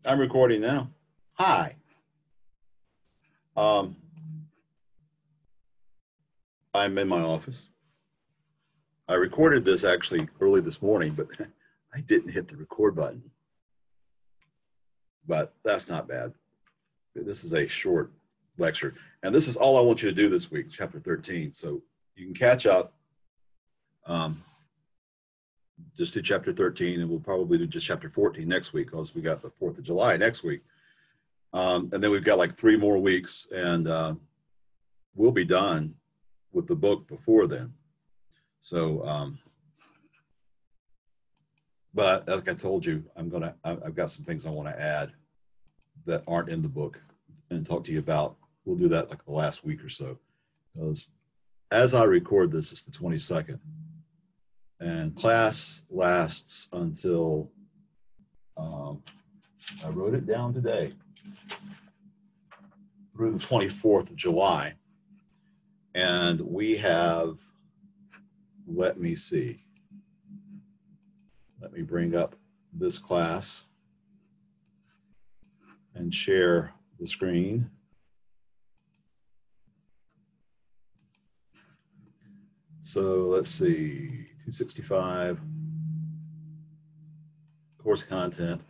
I'm recording now. Hi. Um, I'm in my office. I recorded this actually early this morning, but I didn't hit the record button. But that's not bad. This is a short lecture. And this is all I want you to do this week, chapter 13. So you can catch up. Just do chapter 13, and we'll probably do just chapter 14 next week because we got the 4th of July next week. And then we've got like 3 more weeks, and we'll be done with the book before then. So, but like I told you, I've got some things I want to add that aren't in the book and talk to you about. We'll do that like the last week or so, because as I record this, it's the 22nd, and class lasts until, I wrote it down today, through the 24th of July. And we have, let me see, let me bring up this class and share the screen. So let's see, 265, course content.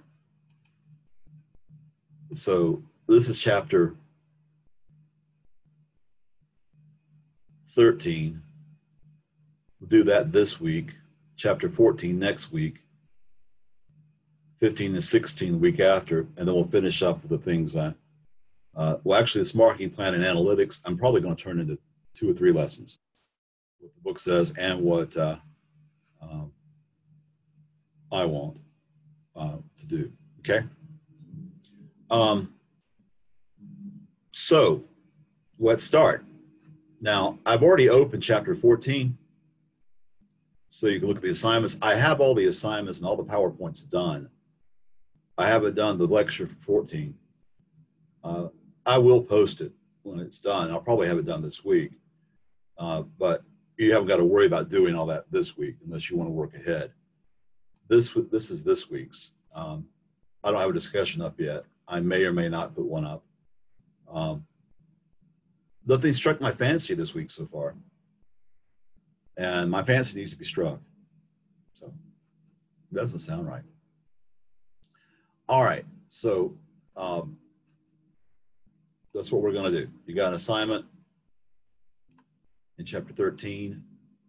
So this is chapter 13. We'll do that this week. Chapter 14 next week. 15 and 16 the week after, and then we'll finish up with the things that, well, actually, this marketing plan and analytics, I'm probably going to turn into 2 or 3 lessons. What the book says and what I want to do. Okay. So let's start. Now, I've already opened chapter 14, so you can look at the assignments. I have all the assignments and all the PowerPoints done. I haven't done the lecture for 14. I will post it when it's done. I'll probably have it done this week, but you haven't got to worry about doing all that this week unless you want to work ahead. This is this week's. I don't have a discussion up yet. I may or may not put one up. Nothing struck my fancy this week so far, and my fancy needs to be struck. So it doesn't sound right. All right, so that's what we're going to do. You got an assignment in chapter 13,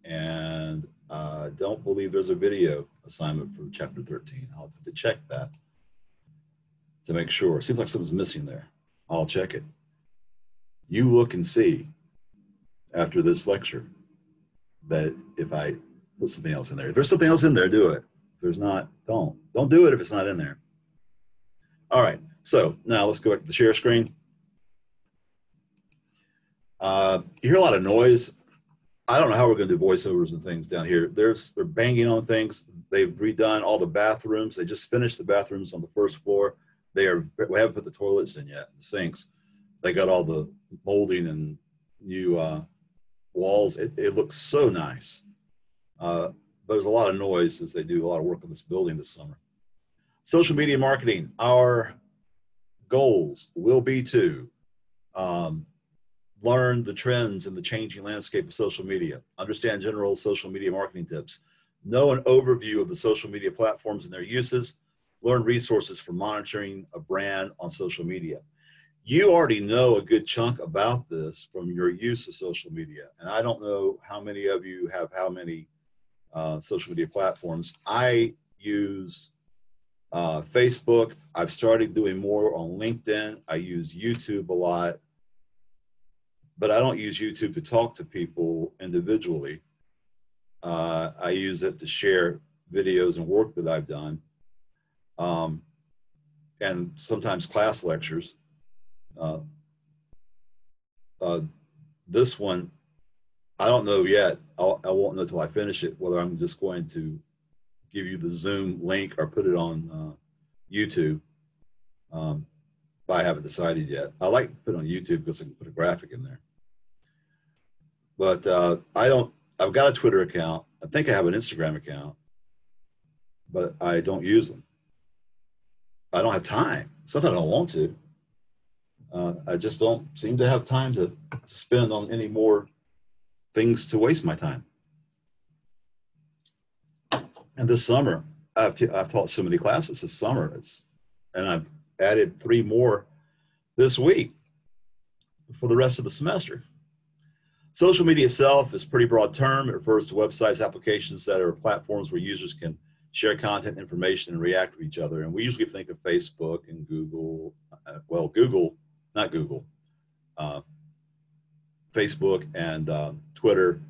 and I don't believe there's a video assignment for chapter 13. I'll have to check that to make sure. It seems like something's missing there. I'll check it. You look and see after this lecture that if I put something else in there. If there's something else in there, do it. If there's not, don't. Don't do it if it's not in there. All right, so now let's go back to the share screen. You hear a lot of noise. I don't know how we're going to do voiceovers and things down here. They're banging on things. They've redone all the bathrooms. They just finished the bathrooms on the first floor. We haven't put the toilets in yet, the sinks. They got all the molding and new walls. It looks so nice. But there's a lot of noise as they do a lot of work on this building this summer. Social media marketing, our goals will be to learn the trends in the changing landscape of social media, understand general social media marketing tips, know an overview of the social media platforms and their uses, learn resources for monitoring a brand on social media. You already know a good chunk about this from your use of social media, and I don't know how many of you have how many social media platforms. I use Facebook. I've started doing more on LinkedIn. I use YouTube a lot, but I don't use YouTube to talk to people individually. I use it to share videos and work that I've done, and sometimes class lectures. This one, I don't know yet. I won't know till I finish it whether I'm just going to give you the Zoom link or put it on YouTube. I haven't decided yet. I like to put it on YouTube because I can put a graphic in there. But I've got a Twitter account. I think I have an Instagram account, but I don't use them. I don't have time. Sometimes I don't want to. I just don't seem to have time to spend on any more things to waste my time. And this summer, I've taught so many classes this summer. And I've added 3 more this week for the rest of the semester. Social media itself is a pretty broad term. It refers to websites, applications that are platforms where users can share content, information, and react with each other. And we usually think of Facebook and Google, not Google, Facebook and Twitter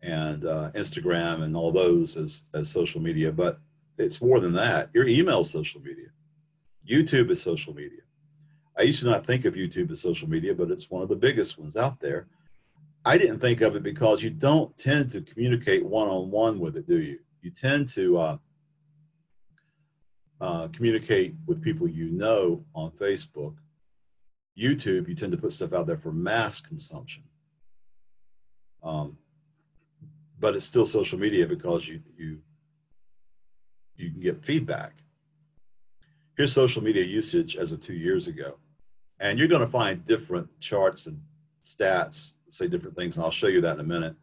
and Instagram and all those as social media, but it's more than that. Your email is social media. YouTube is social media. I used to not think of YouTube as social media, but it's one of the biggest ones out there. I didn't think of it because you don't tend to communicate one-on-one with it, do you? You tend to communicate with people you know on Facebook. YouTube, you tend to put stuff out there for mass consumption. But it's still social media because you can get feedback. Here's social media usage as of 2 years ago. And you're going to find different charts and stats that say different things, and I'll show you that in a minute.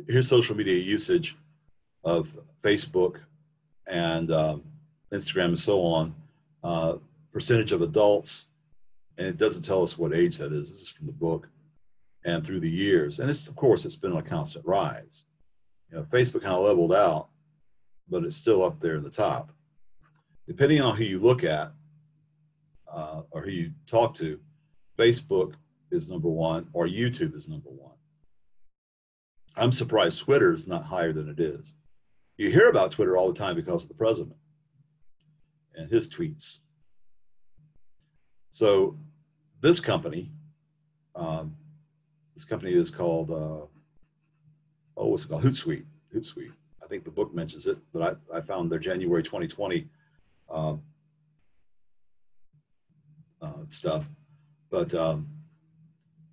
Here's social media usage of Facebook and Instagram and so on. Percentage of adults, and it doesn't tell us what age that is. This is from the book. And through the years, and of course it's been on a constant rise. Facebook kind of leveled out, but it's still up there in the top. Depending on who you look at or who you talk to, Facebook is number 1 or YouTube is number 1. I'm surprised Twitter is not higher than it is. You hear about Twitter all the time because of the president and his tweets. So this company is called, what's it called? Hootsuite. Hootsuite. I think the book mentions it, but I found their January 2020 stuff. But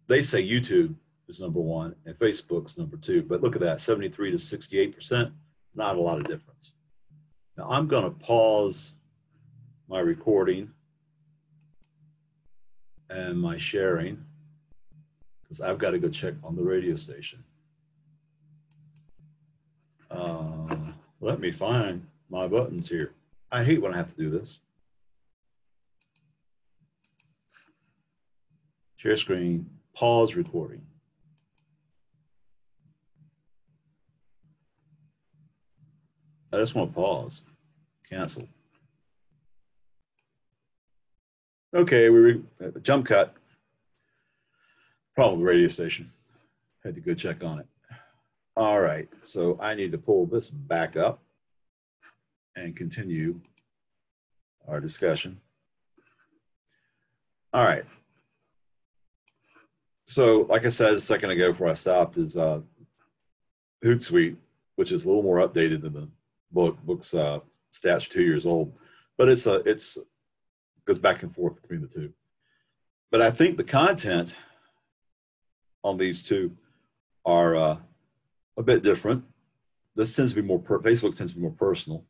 they say YouTube is number 1 and Facebook's number 2. But look at that, 73 to 68%, not a lot of difference. Now I'm going to pause my recording and my sharing, because I've got to go check on the radio station. Let me find my buttons here. I hate when I have to do this. Share screen, pause recording. I just want to pause, cancel. Okay, we jump cut. Problem with the radio station. Had to go check on it. All right, so I need to pull this back up and continue our discussion. All right. So, like I said a second ago before I stopped, is Hootsuite, which is a little more updated than the book. Book's stats 2 years old, but it's goes back and forth between the two. But I think the content on these two are a bit different. This tends to be more, Facebook tends to be more personal.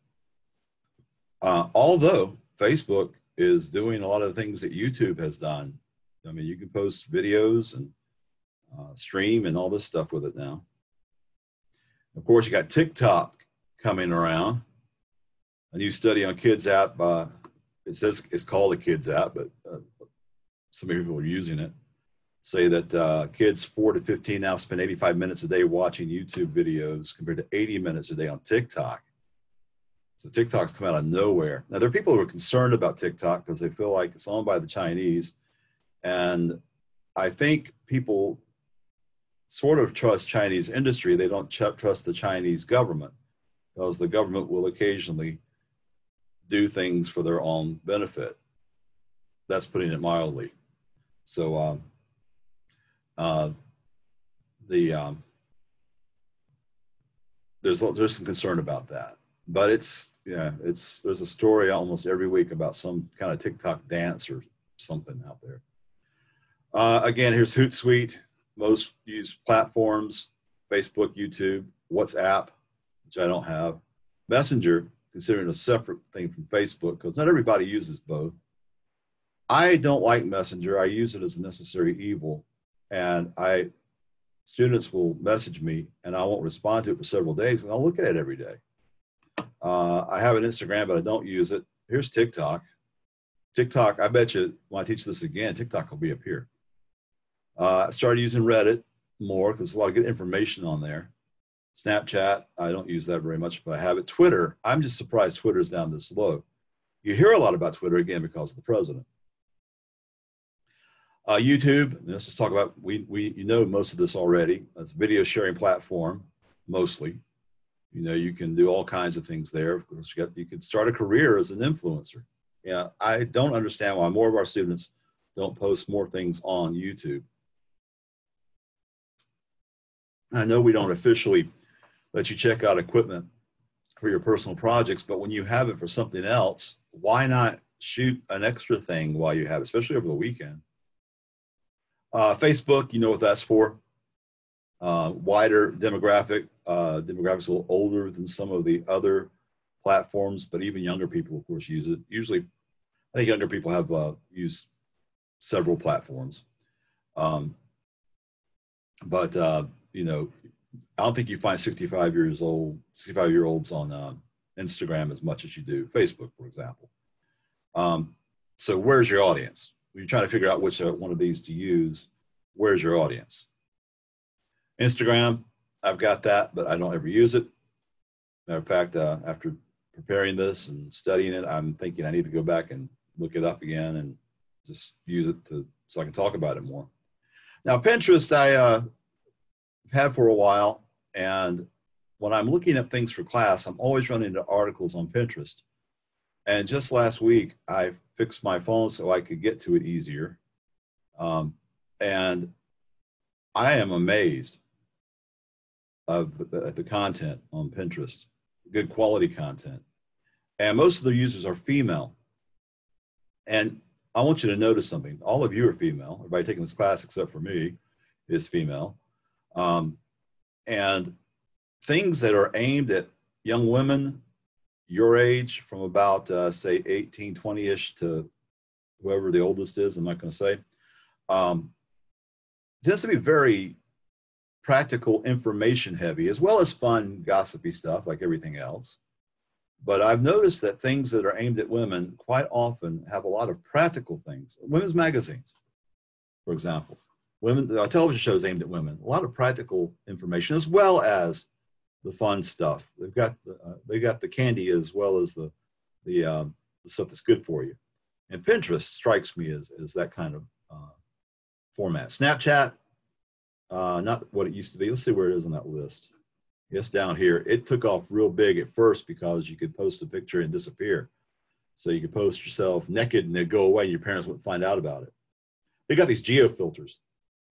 Although Facebook is doing a lot of the things that YouTube has done. I mean, you can post videos and stream and all this stuff with it now. Of course, you got TikTok coming around. A new study on Kids app, it says it's called a Kids app, but some people are using it. Say that kids 4 to 15 now spend 85 minutes a day watching YouTube videos compared to 80 minutes a day on TikTok. So TikTok's come out of nowhere. Now, there are people who are concerned about TikTok because they feel like it's owned by the Chinese. And I think people sort of trust Chinese industry. They don't trust the Chinese government, because the government will occasionally do things for their own benefit. That's putting it mildly. So there's some concern about that. But there's a story almost every week about some kind of TikTok dance or something out there. Again, here's Hootsuite. Most used platforms: Facebook, YouTube, WhatsApp, which I don't have, Messenger, considering a separate thing from Facebook because not everybody uses both. I don't like Messenger. I use it as a necessary evil. And students will message me and I won't respond to it for several days and I'll look at it every day. I have an Instagram, but I don't use it. Here's TikTok. TikTok, I bet you when I teach this again, TikTok will be up here. I started using Reddit more because there's a lot of good information on there. Snapchat, I don't use that very much, but I have it. Twitter, I'm just surprised Twitter's down this low. You hear a lot about Twitter, again, because of the president. YouTube, let's just talk about, you know most of this already. It's a video sharing platform, mostly. You know, you can do all kinds of things there. Of course, you can start a career as an influencer. Yeah, I don't understand why more of our students don't post more things on YouTube. I know we don't officially let you check out equipment for your personal projects, but when you have it for something else, why not shoot an extra thing while you have it, especially over the weekend? Facebook, you know what that's for. Wider demographic. Demographics a little older than some of the other platforms, but even younger people, of course, use it. Usually, I think younger people have used several platforms. You know, I don't think you find 65-year-olds on Instagram as much as you do Facebook, for example. So where's your audience? When you're trying to figure out which one of these to use, where's your audience? Instagram, I've got that, but I don't ever use it. Matter of fact, after preparing this and studying it, I'm thinking I need to go back and look it up again and just use it so I can talk about it more. Now, Pinterest, I had for a while, and when I'm looking at things for class, I'm always running into articles on Pinterest. And just last week, I fixed my phone so I could get to it easier. And I am amazed at the content on Pinterest, good quality content. And most of the users are female. And I want you to notice something. All of you are female. Everybody taking this class except for me is female. And things that are aimed at young women your age, from about, say, 18, 20-ish to whoever the oldest is, I'm not going to say, tends to be very practical, information heavy, as well as fun, gossipy stuff like everything else. But I've noticed that things that are aimed at women quite often have a lot of practical things. Women's magazines, for example. Television shows aimed at women, a lot of practical information, as well as the fun stuff. They got the candy as well as the stuff that's good for you. And Pinterest strikes me as that kind of format. Snapchat, not what it used to be. Let's see where it is on that list. Yes, down here. It took off real big at first because you could post a picture and disappear. So you could post yourself naked and it'd go away and your parents wouldn't find out about it. They got these geo filters,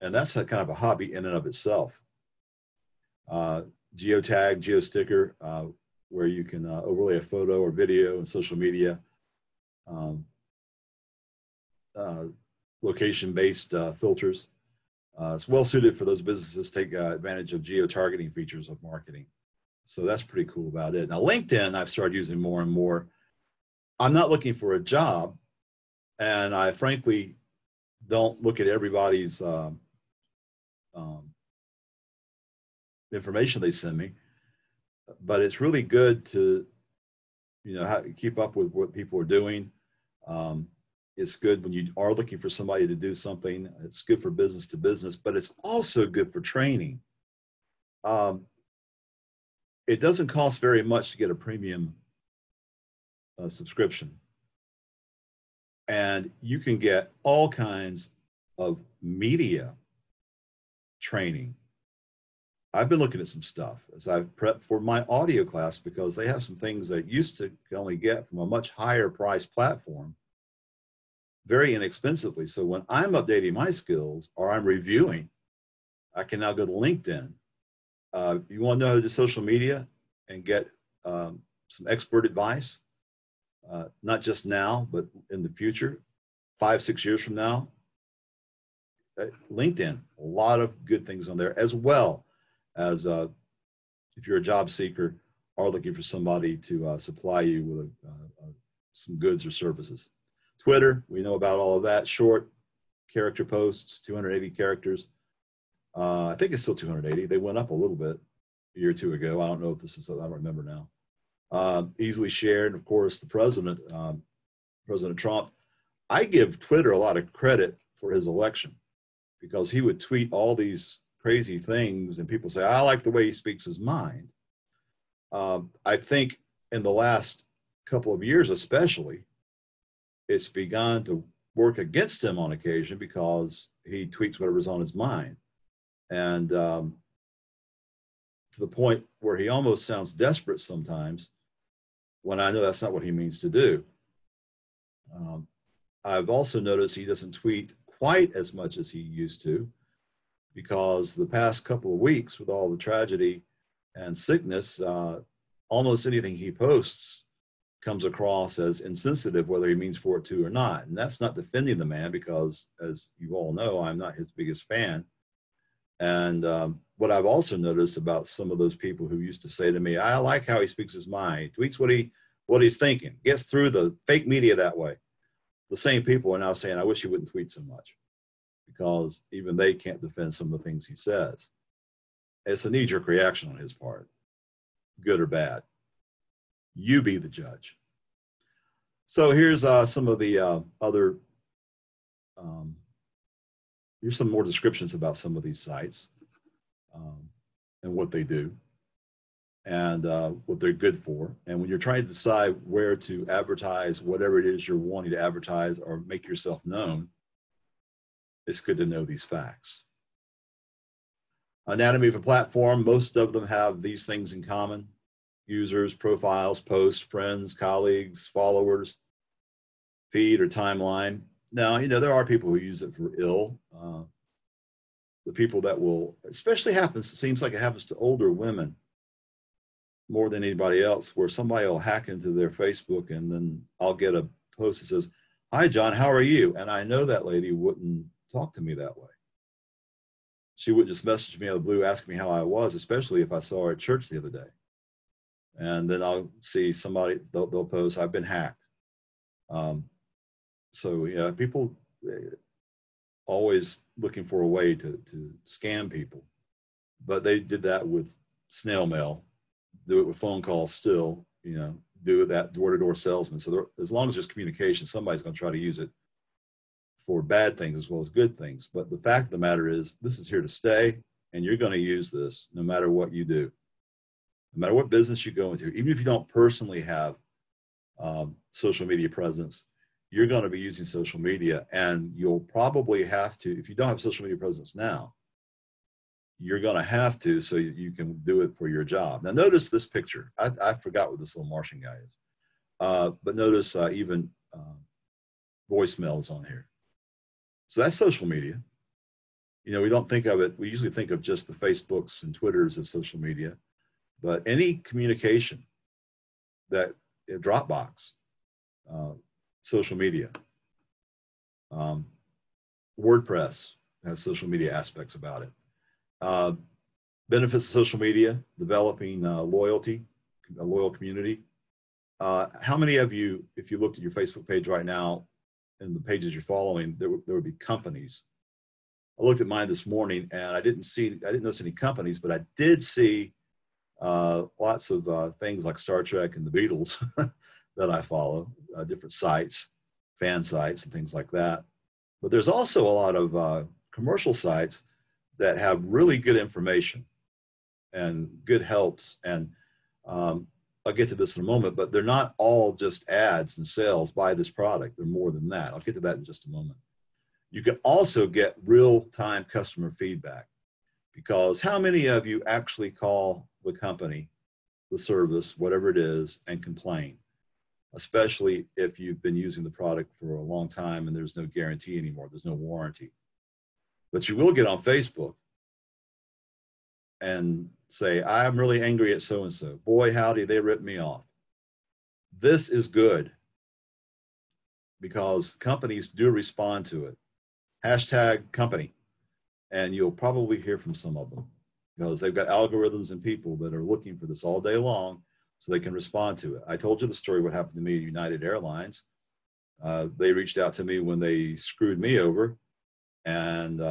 and that's kind of a hobby in and of itself. Geotag, geosticker, where you can overlay a photo or video in social media. Location-based filters. It's well suited for those businesses to take advantage of geo-targeting features of marketing. So that's pretty cool about it. Now, LinkedIn, I've started using more and more. I'm not looking for a job, and I frankly don't look at everybody's information they send me, but it's really good to, keep up with what people are doing. It's good when you are looking for somebody to do something. It's good for business to business, but it's also good for training. It doesn't cost very much to get a premium subscription. And you can get all kinds of media training. I've been looking at some stuff as I've prepped for my audio class because they have some things that used to only get from a much higher price platform very inexpensively. So when I'm updating my skills or I'm reviewing, I can now go to LinkedIn. You want to know how to do social media and get some expert advice, not just now, but in the future, 5-6 years from now. LinkedIn, a lot of good things on there, as well as if you're a job seeker, are looking for somebody to supply you with some goods or services. Twitter, we know about all of that. Short character posts, 280 characters. I think it's still 280. They went up a little bit a year or two ago. I don't know if this is, I don't remember now. Easily shared. And of course, the president, President Trump, I give Twitter a lot of credit for his election, because he would tweet all these crazy things and people say, I like the way he speaks his mind. I think in the last couple of years especially, it's begun to work against him on occasion because he tweets whatever's on his mind. And to the point where he almost sounds desperate sometimes, when I know that's not what he means to do. I've also noticed he doesn't tweet quite as much as he used to, because the past couple of weeks with all the tragedy and sickness, almost anything he posts comes across as insensitive, whether he means for it to or not. And that's not defending the man, because as you all know, I'm not his biggest fan. And what I've also noticed about some of those people who used to say to me, I like how he speaks his mind, tweets what he's thinking, gets through the fake media that way. The same people are now saying, I wish he wouldn't tweet so much, because even they can't defend some of the things he says. It's a knee-jerk reaction on his part, good or bad. You be the judge. So here's some of the other, here's some more descriptions about some of these sites and what they do and what they're good for. And when you're trying to decide where to advertise whatever it is you're wanting to advertise or make yourself known, it's good to know these facts. Anatomy of a platform, most of them have these things in common: users, profiles, posts, friends, colleagues, followers, feed or timeline. Now, you know, there are people who use it for ill. The people that will, especially happens, it seems like it happens to older women more than anybody else, where somebody will hack into their Facebook and then I'll get a post that says, hi, John, how are you? And I know that lady wouldn't talk to me that way. She would just message me out of the blue, asking me how I was, especially if I saw her at church the other day. And then I'll see somebody, they'll post, I've been hacked. So yeah, people always looking for a way to scam people. But they did that with snail mail, do it with phone calls still, you know, do it that door-to-door salesman. So there, as long as there's communication, somebody's going to try to use it for bad things as well as good things. But the fact of the matter is, this is here to stay, and you're going to use this no matter what you do. No matter what business you go into, even if you don't personally have social media presence, you're going to be using social media, and you'll probably have to, if you don't have social media presence now, you're going to have to, so you can do it for your job. Now notice this picture. I forgot what this little Martian guy is, but notice even voicemails on here. So that's social media. You know, we don't think of it, we usually think of just the Facebooks and Twitters as social media, but any communication that, Dropbox, social media, WordPress has social media aspects about it. Benefits of social media: developing loyalty, a loyal community. How many of you, if you looked at your Facebook page right now and the pages you're following, there would be companies? I looked at mine this morning and I didn't notice any companies, but I did see lots of things like Star Trek and the Beatles that I follow, different sites, fan sites and things like that. But there's also a lot of commercial sites that have really good information and good helps. And I'll get to this in a moment, but they're not all just ads and sales, buy this product. They're more than that. I'll get to that in just a moment. You can also get real-time customer feedback, because how many of you actually call the company, the service, whatever it is, and complain? Especially if you've been using the product for a long time and there's no guarantee anymore, there's no warranty. But you will get on Facebook and say, I'm really angry at so-and-so. Boy, howdy, they ripped me off. This is good, because companies do respond to it. Hashtag company. And you'll probably hear from some of them, because they've got algorithms and people that are looking for this all day long so they can respond to it. I told you the story what happened to me at United Airlines. They reached out to me when they screwed me over, and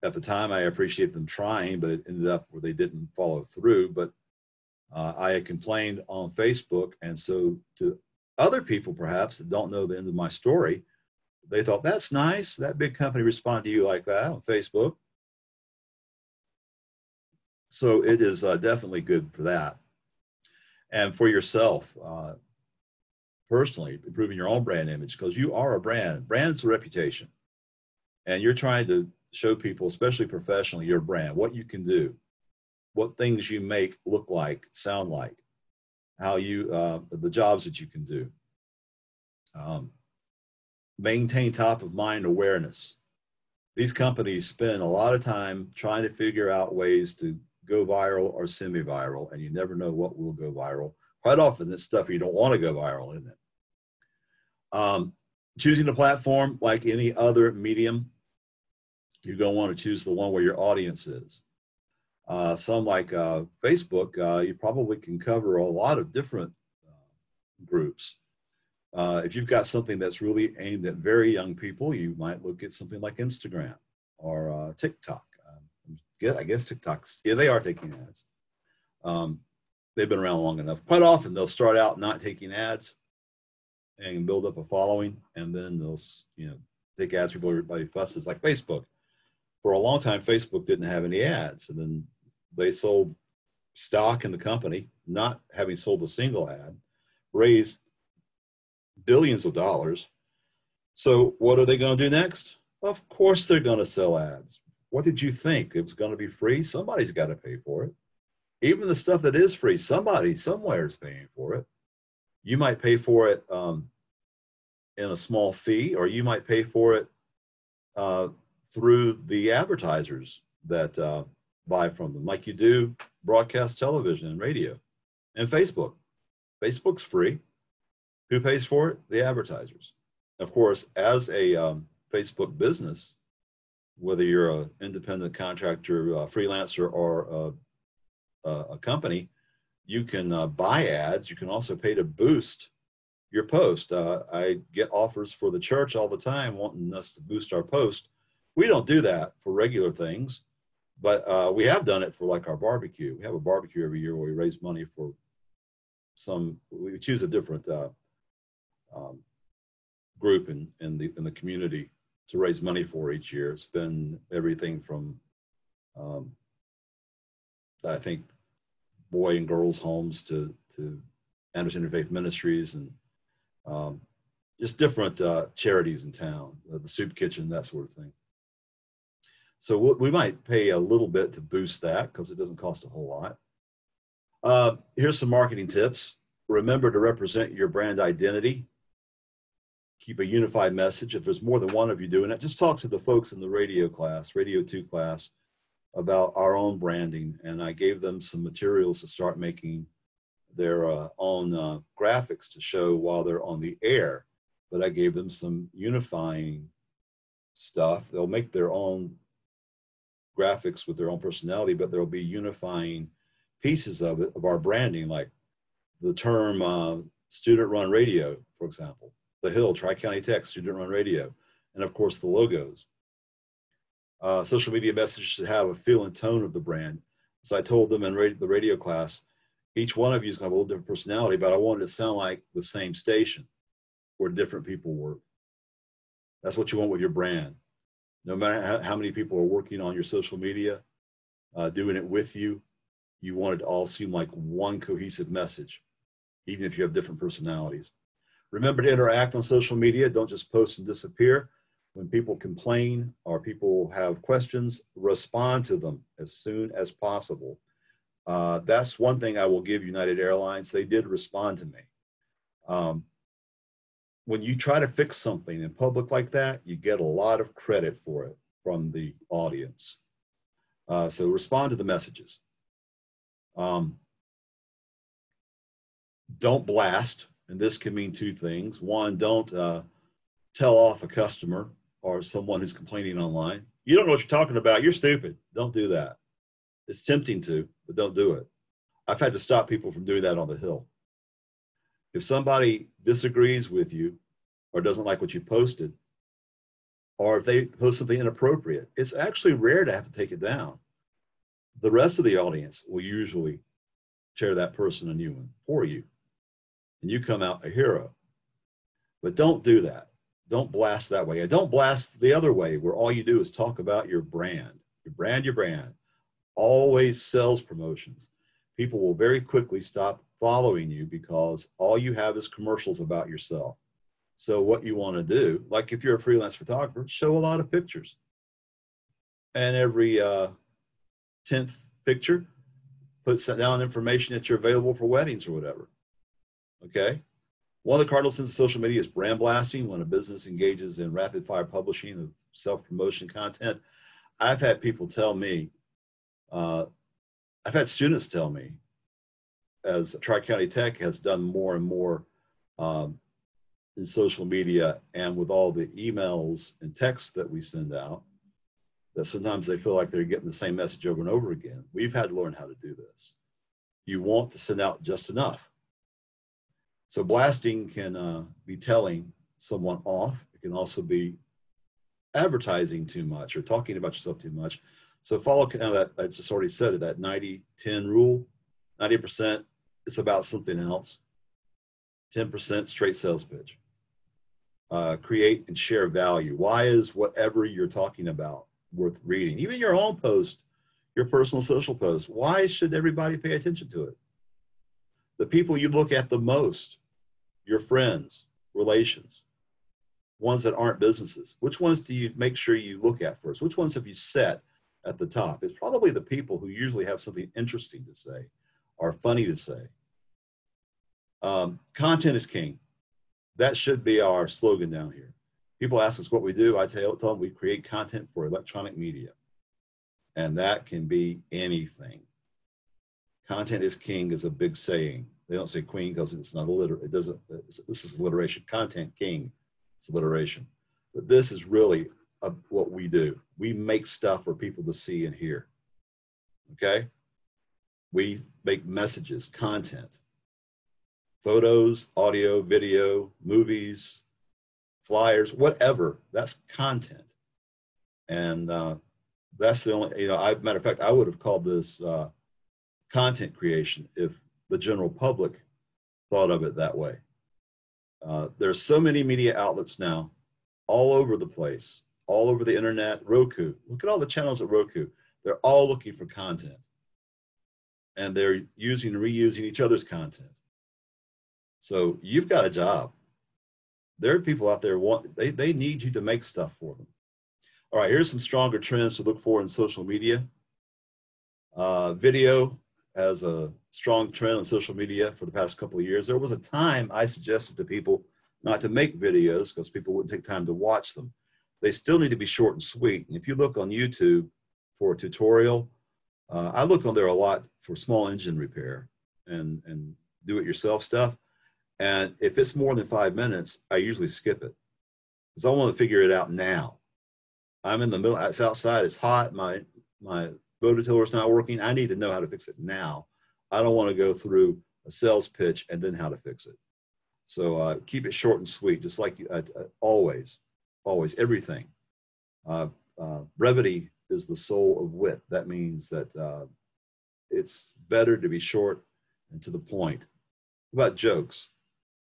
at the time I appreciate them trying, but it ended up where they didn't follow through. But I had complained on Facebook, and so to other people perhaps that don't know the end of my story, they thought, that's nice, that big company responded to you like that on Facebook. So it is definitely good for that. And for yourself, personally, improving your own brand image, because you are a brand. Brand's a reputation. And you're trying to show people, especially professionally, your brand, what you can do, what things you make look like, sound like, how you, the jobs that you can do. Maintain top of mind awareness. These companies spend a lot of time trying to figure out ways to go viral or semi-viral, and you never know what will go viral. Quite often, it's stuff you don't want to go viral, isn't it? Choosing a platform like any other medium, you're going to want to choose the one where your audience is. Some like Facebook, you probably can cover a lot of different groups. If you've got something that's really aimed at very young people, you might look at something like Instagram or TikTok. I guess TikTok's, yeah, they are taking ads. They've been around long enough. Quite often, they'll start out not taking ads and build up a following, and then they'll, take ads. Everybody fusses, like Facebook. For a long time, Facebook didn't have any ads, and then they sold stock in the company, not having sold a single ad, raised billions of dollars. So what are they going to do next? Of course they're going to sell ads. What did you think? It was going to be free? Somebody's got to pay for it. Even the stuff that is free, somebody somewhere is paying for it. You might pay for it in a small fee, or you might pay for it through the advertisers that buy from them, like you do broadcast television and radio and Facebook. Facebook's free. Who pays for it? The advertisers. Of course, as a Facebook business, whether you're an independent contractor, freelancer, or a company, you can buy ads. You can also pay to boost your post. I get offers for the church all the time wanting us to boost our post. We don't do that for regular things, but we have done it for like our barbecue. We have a barbecue every year where we raise money for we choose a different group in the community to raise money for each year. It's been everything from, I think, boy and girls homes to Anderson Interfaith Ministries and just different charities in town, the soup kitchen, that sort of thing. So we might pay a little bit to boost that because it doesn't cost a whole lot. Here's some marketing tips. Remember to represent your brand identity. Keep a unified message. If there's more than one of you doing it, just talk to the folks in the radio 2 class, about our own branding. And I gave them some materials to start making their own graphics to show while they're on the air. But I gave them some unifying stuff. They'll make their own graphics with their own personality, but there'll be unifying pieces of it, of our branding, like the term student-run radio, for example. The Hill, Tri-County Tech, student-run radio, and of course the logos. Social media messages should have a feel and tone of the brand. So I told them in the radio class, each one of you is going to have a little different personality, but I wanted it to sound like the same station where different people work. That's what you want with your brand. No matter how many people are working on your social media, doing it with you, you want it to all seem like one cohesive message, even if you have different personalities. Remember to interact on social media. Don't just post and disappear. When people complain or people have questions, respond to them as soon as possible. That's one thing I will give United Airlines. They did respond to me. When you try to fix something in public like that, you get a lot of credit for it from the audience. So respond to the messages. Don't blast. And this can mean two things. One, don't tell off a customer or someone who's complaining online. You don't know what you're talking about. You're stupid. Don't do that. It's tempting to, but don't do it. I've had to stop people from doing that on the Hill. If somebody disagrees with you or doesn't like what you posted, or if they post something inappropriate, it's actually rare to have to take it down. The rest of the audience will usually tear that person a new one for you, and you come out a hero. But don't do that. Don't blast that way. And don't blast the other way, where all you do is talk about your brand. Your brand, your brand. Always sales promotions. People will very quickly stop following you because all you have is commercials about yourself. So what you want to do, like if you're a freelance photographer, show a lot of pictures. And every 10th picture, put down information that you're available for weddings or whatever. Okay? One of the cardinal sins of social media is brand blasting. When a business engages in rapid fire publishing of self-promotion content, I've had people tell me, I've had students tell me, as Tri-County Tech has done more and more in social media and with all the emails and texts that we send out, that sometimes they feel like they're getting the same message over and over again. We've had to learn how to do this. You want to send out just enough. So blasting can be telling someone off. It can also be advertising too much or talking about yourself too much. So follow that, I just already said it, that 90-10 rule. 90% it's about something else. 10% straight sales pitch. Create and share value. Why is whatever you're talking about worth reading? Even your own post, your personal social post, why should everybody pay attention to it? The people you look at the most, your friends, relations, ones that aren't businesses, which ones do you make sure you look at first? Which ones have you set at the top? It's probably the people who usually have something interesting to say or funny to say. Content is king. That should be our slogan down here. People ask us what we do. I tell them we create content for electronic media. And that can be anything. Content is king is a big saying. They don't say queen because it's not it doesn't, this is alliteration. Content king, it's alliteration. But this is really what we do. We make stuff for people to see and hear. Okay? We make messages, content. Photos, audio, video, movies, flyers, whatever, that's content. And that's the only, matter of fact, I would have called this content creation if the general public thought of it that way. There's so many media outlets now, all over the place, all over the internet, Roku. Look at all the channels at Roku. They're all looking for content. And they're using and reusing each other's content. So you've got a job. There are people out there, they need you to make stuff for them. All right, here's some stronger trends to look for in social media. Video has a strong trend on social media for the past couple of years. There was a time I suggested to people not to make videos because people wouldn't take time to watch them. They still need to be short and sweet. And if you look on YouTube for a tutorial, I look on there a lot for small engine repair and do-it-yourself stuff. And if it's more than 5 minutes, I usually skip it because I want to figure it out now. I'm in the middle, it's outside, it's hot, my rototiller's not working. I need to know how to fix it now. I don't want to go through a sales pitch and then how to fix it. So keep it short and sweet, just like always, everything. Brevity is the soul of wit. That means that it's better to be short and to the point. What about jokes?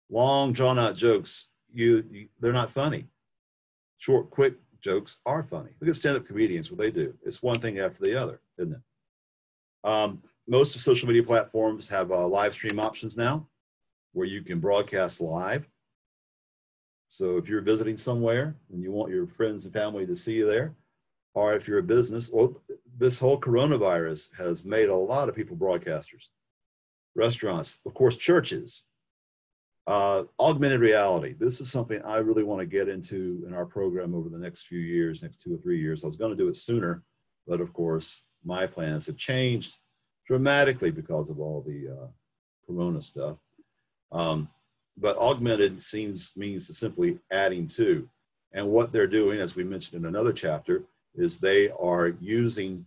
Long, drawn-out jokes, they're not funny. Short, quick jokes are funny. Look at stand-up comedians, what they do. It's one thing after the other, isn't it? Most of social media platforms have live stream options now where you can broadcast live. So if you're visiting somewhere and you want your friends and family to see you there, or if you're a business, well, this whole coronavirus has made a lot of people broadcasters. Restaurants, of course, churches. Augmented reality. This is something I really want to get into in our program over the next few years, next 2 or 3 years. I was going to do it sooner, but of course, my plans have changed dramatically because of all the corona stuff. But augmented means simply adding to. And what they're doing, as we mentioned in another chapter, is they are using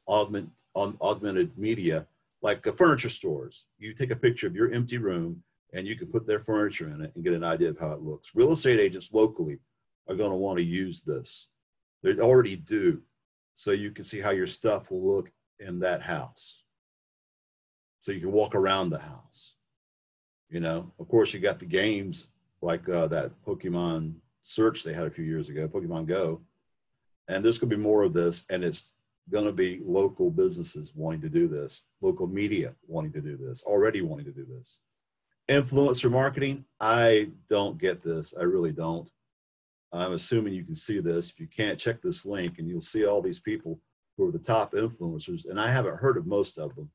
augmented media like furniture stores. You take a picture of your empty room and you can put their furniture in it and get an idea of how it looks. Real estate agents locally are going to want to use this. They already do. So you can see how your stuff will look in that house. So you can walk around the house. You know, of course, you got the games like that Pokemon search they had a few years ago, Pokemon Go. And there's going to be more of this, and it's going to be local businesses wanting to do this, local media wanting to do this, already wanting to do this. Influencer marketing, I don't get this. I really don't. I'm assuming you can see this. If you can't, check this link, and you'll see all these people who are the top influencers, and I haven't heard of most of them.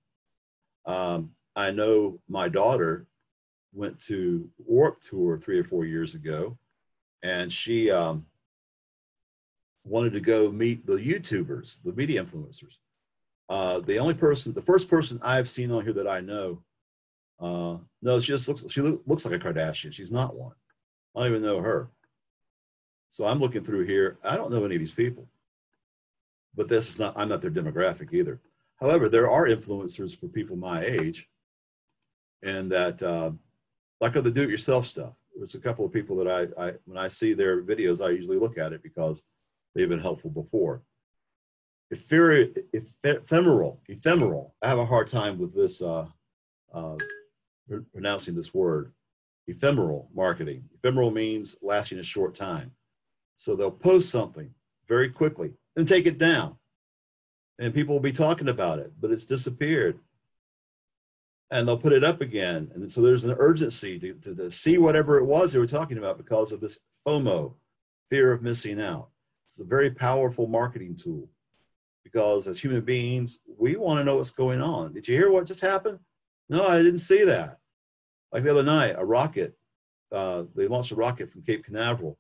I know my daughter went to Warped Tour 3 or 4 years ago, and she wanted to go meet the YouTubers, the media influencers. The first person I've seen on here that I know, no, she looks like a Kardashian. She's not one. I don't even know her. So I'm looking through here. I don't know any of these people, but I'm not their demographic either. However, there are influencers for people my age, and that like the do-it-yourself stuff. There's a couple of people that when I see their videos, I usually look at it because they've been helpful before. Ephemeral. I have a hard time with this, pronouncing this word. Ephemeral marketing. Ephemeral means lasting a short time. So they'll post something very quickly and take it down. And people will be talking about it, but it's disappeared. And they'll put it up again. And so there's an urgency to see whatever it was they were talking about because of this FOMO, fear of missing out. It's a very powerful marketing tool because as human beings, we want to know what's going on. Did you hear what just happened? No, I didn't see that. Like the other night, a rocket, they launched a rocket from Cape Canaveral.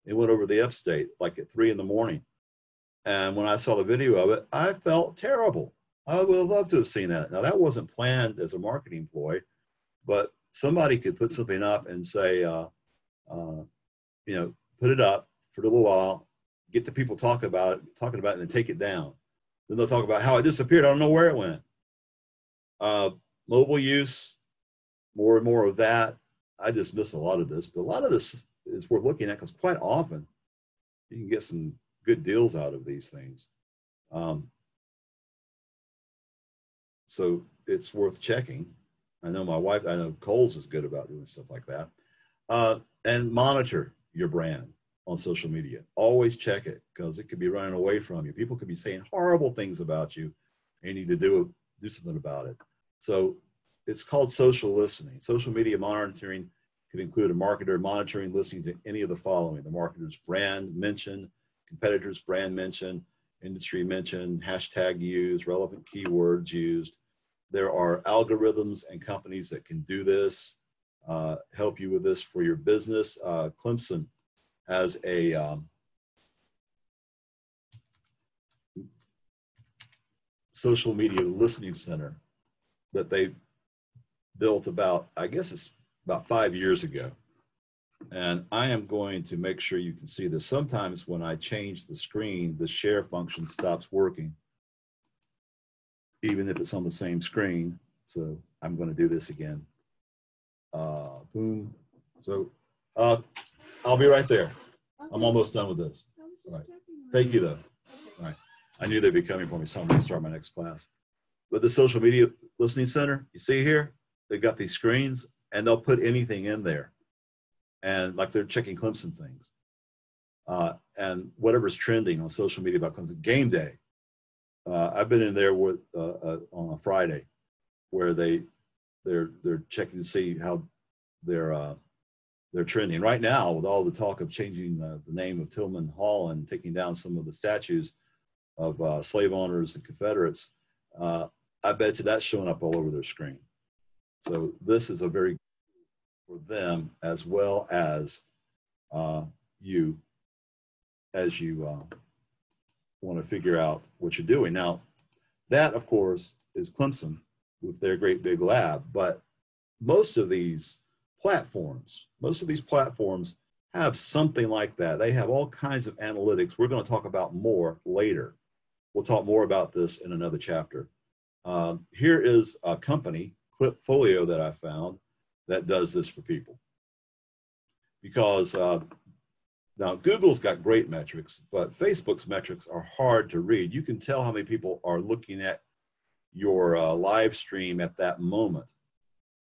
It went over the upstate like at 3 in the morning. And when I saw the video of it, I felt terrible. I would have loved to have seen that. Now, that wasn't planned as a marketing ploy, but somebody could put something up and say, put it up for a little while, get the people talking about it, and then take it down. Then they'll talk about how it disappeared. I don't know where it went. Mobile use, more and more of that. I just miss a lot of this, but a lot of this is worth looking at because quite often you can get some good deals out of these things. So it's worth checking. I know Kohl's is good about doing stuff like that. And monitor your brand on social media. Always check it because it could be running away from you. People could be saying horrible things about you and you need to do something about it. So it's called social listening. Social media monitoring could include a marketer monitoring, listening to any of the following: the marketer's brand mention, competitor's brand mention, industry mention, hashtag used, relevant keywords used. There are algorithms and companies that can do this, help you with this for your business. Clemson has a social media listening center that they built about 5 years ago. And I am going to make sure you can see this. Sometimes when I change the screen, the share function stops working, even if it's on the same screen. So I'm going to do this again. Boom. So I'll be right there. Okay. I'm almost done with this. All right. Thank you, though. All right. I knew they'd be coming for me, so I'm going to start my next class. But the Social Media Listening Center, you see here, they've got these screens, and they'll put anything in there. And like they're checking Clemson things. And whatever's trending on social media about Clemson. Game day. I've been in there with on a Friday where they're checking to see how they're trending. Right now, with all the talk of changing the name of Tillman Hall and taking down some of the statues of slave owners and Confederates, I bet you that's showing up all over their screen. So this is a very for them as well as you as you want to figure out what you're doing. Now, that, of course, is Clemson with their great big lab, but most of these platforms have something like that. They have all kinds of analytics. We're going to talk about more later. We'll talk more about this in another chapter. Here is a company, Clipfolio, that I found that does this for people. Because now Google's got great metrics, but Facebook's metrics are hard to read. You can tell how many people are looking at your live stream at that moment,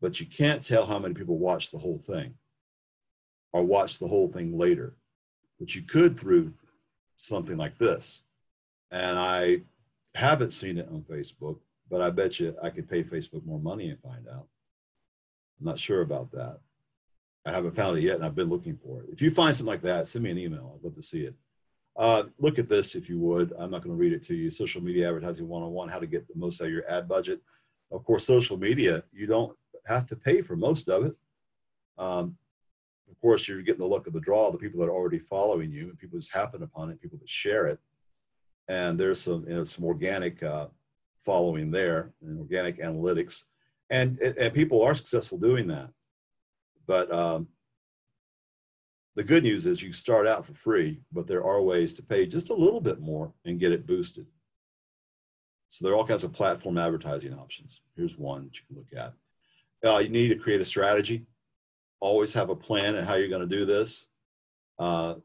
but you can't tell how many people watch the whole thing or watch the whole thing later. But you could through something like this. And I haven't seen it on Facebook, but I bet you I could pay Facebook more money and find out. I'm not sure about that. I haven't found it yet, and I've been looking for it. If you find something like that, send me an email. I'd love to see it. Look at this if you would. I'm not going to read it to you. Social Media Advertising 101, how to get the most out of your ad budget. Of course, social media, you don't have to pay for most of it. Of course, you're getting the luck of the draw, the people that are already following you, and people just happen upon it, people that share it. And there's some, some organic following there and organic analytics. And people are successful doing that. But the good news is you start out for free, but there are ways to pay just a little bit more and get it boosted. So there are all kinds of platform advertising options. Here's one that you can look at. You need to create a strategy. Always have a plan on how you're going to do this.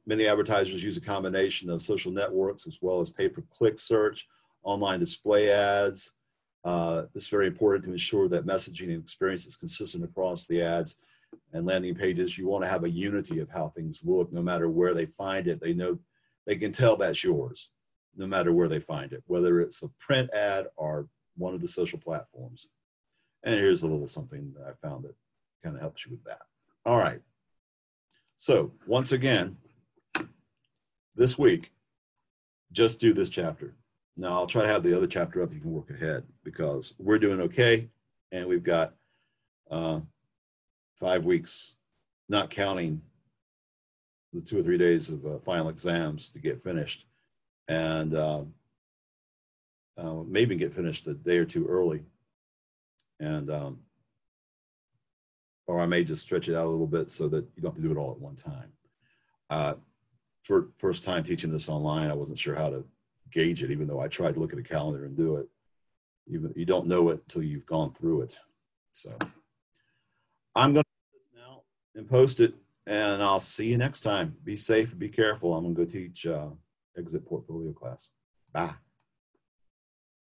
Many advertisers use a combination of social networks as well as pay-per-click search, online display ads. It's very important to ensure that messaging and experience is consistent across the ads and landing pages. You want to have a unity of how things look, no matter where they find it. They know, they can tell that's yours, no matter where they find it, whether it's a print ad or one of the social platforms. And here's a little something that I found that kind of helps you with that. All right. So once again, this week, just do this chapter. Now I'll try to have the other chapter up. You can work ahead because we're doing okay. And we've got 5 weeks, not counting the 2 or 3 days of final exams to get finished. And maybe get finished a day or two early. And, or I may just stretch it out a little bit so that you don't have to do it all at one time. For first time teaching this online, I wasn't sure how to gauge it, even though I tried to look at a calendar and do it. You don't know it until you've gone through it. So I'm going to do this now and post it, and I'll see you next time. Be safe and be careful. I'm going to go teach exit portfolio class. Bye.